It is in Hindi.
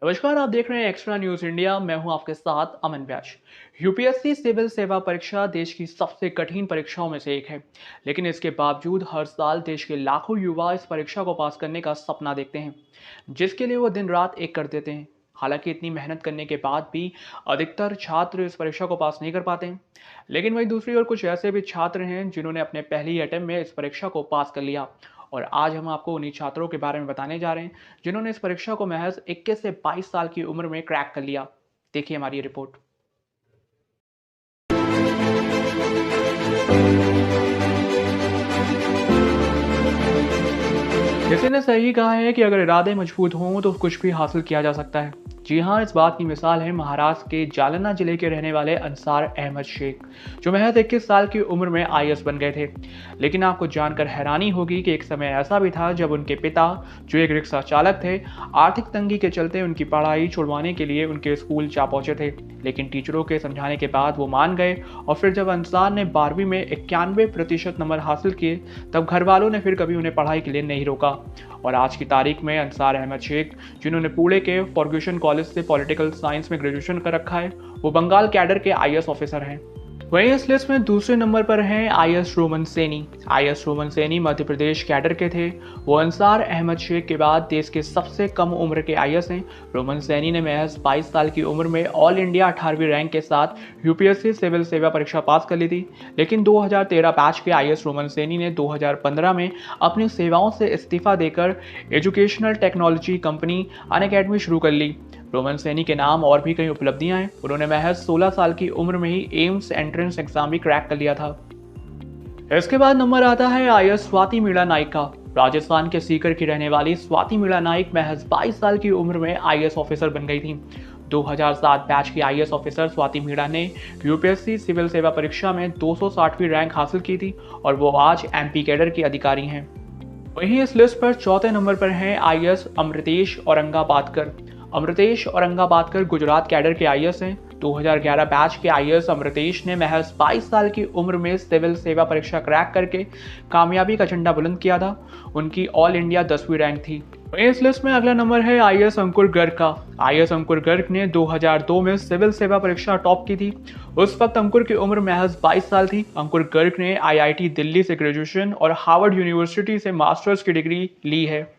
नमस्कार, आप देख रहे हैं एक्स्ट्रा न्यूज इंडिया। मैं हूं आपके साथ अमन व्यास। यूपीएससी सिविल सेवा परीक्षा देश की सबसे कठिन परीक्षाओं में से एक है, लेकिन इसके बावजूद हर साल देश के लाखों युवा इस परीक्षा को पास करने का सपना देखते हैं, जिसके लिए वो दिन रात एक कर देते हैं। हालांकि इतनी मेहनत करने के बाद भी अधिकतर छात्र इस परीक्षा को पास नहीं कर पाते हैं, लेकिन वहीं दूसरी ओर कुछ ऐसे भी छात्र हैं जिन्होंने अपने पहली अटेम्प्ट में इस परीक्षा को पास कर लिया। और आज हम आपको उन्हीं छात्रों के बारे में बताने जा रहे हैं जिन्होंने इस परीक्षा को महज 21 से 22 साल की उम्र में क्रैक कर लिया। देखिए हमारी ये रिपोर्ट। किसी ने सही कहा है कि अगर इरादे मजबूत हों तो कुछ भी हासिल किया जा सकता है। जी हाँ, इस बात की मिसाल है महाराष्ट्र के जालना जिले के रहने वाले अंसार अहमद शेख, जो महज 21 साल की उम्र में आईएएस बन गए थे। लेकिन आपको जानकर हैरानी होगी कि एक समय ऐसा भी था जब उनके पिता, जो एक रिक्शा चालक थे, आर्थिक तंगी के चलते उनकी पढ़ाई छुड़वाने के लिए उनके स्कूल जा पहुंचे थे। लेकिन टीचरों के समझाने के बाद वो मान गए और फिर जब अंसार ने 12वीं में 91% नंबर हासिल किए, तब घर वालों ने फिर कभी उन्हें पढ़ाई के लिए नहीं रोका। और आज की तारीख में अंसार अहमद शेख, जिन्होंने पुणे के फर्ग्यूसन कॉलेज से पॉलिटिकल साइंस में ग्रेजुएशन कर रखा है, वो बंगाल कैडर के आईएएस ऑफिसर हैं। वहीं इस लिस्ट में दूसरे नंबर पर हैं IAS Roman Saini. IAS Roman Saini Madhya Pradesh cadre के थे। वो अंसार अहमद शेख के बाद देश के सबसे कम उम्र के आईएएस हैं। रोमन सैनी ने महज 22 साल की उम्र में ऑल इंडिया 18वीं रैंक के साथ यूपीएससी सिविल सेवा परीक्षा पास कर ली थी। लेकिन 2013 बैच के आईएएस रोमन सैनी ने 2015 में अपनी सेवाओं से इस्तीफा देकर एजुकेशनल टेक्नोलॉजी कंपनी अनअकैडमी शुरू कर ली। रोमन सैनी के नाम और भी कई उपलब्धियां हैं। उन्होंने महज 16 साल की उम्र में ही एम्स एंट्रेंस एग्जाम भी क्रैक कर लिया था। इसके बाद नंबर आता है आईएएस स्वाति मीणा नाइक का। राजस्थान के सीकर की रहने वाली स्वाति मीणा नाइक महज 22 साल की उम्र में आईएएस ऑफिसर बन गई थी। 2007 बैच की आईएएस ऑफिसर स्वाति मीणा ने यूपीएससी सिविल सेवा परीक्षा में 260वीं रैंक हासिल की थी और वो आज एमपी कैडर की अधिकारी हैं। वहीं इस लिस्ट पर चौथे नंबर पर हैं आईएएस अमृतेश औरंगाबादकर। अमृतेश औरंगाबादकर गुजरात कैडर के आईएएस हैं। 2011 बैच के आईएएस अमृतेश ने महज 22 साल की उम्र में सिविल सेवा परीक्षा क्रैक करके कामयाबी का झंडा बुलंद किया था। उनकी ऑल इंडिया 10वीं रैंक थी। इस लिस्ट में अगला नंबर है आईएएस अंकुर गर्ग का। आईएएस अंकुर गर्ग ने 2002 में सिविल सेवा परीक्षा टॉप की थी। उस वक्त अंकुर की उम्र महज 22 साल थी। अंकुर गर्ग ने आईआईटी दिल्ली से ग्रेजुएशन और हार्वर्ड यूनिवर्सिटी से मास्टर्स की डिग्री ली है।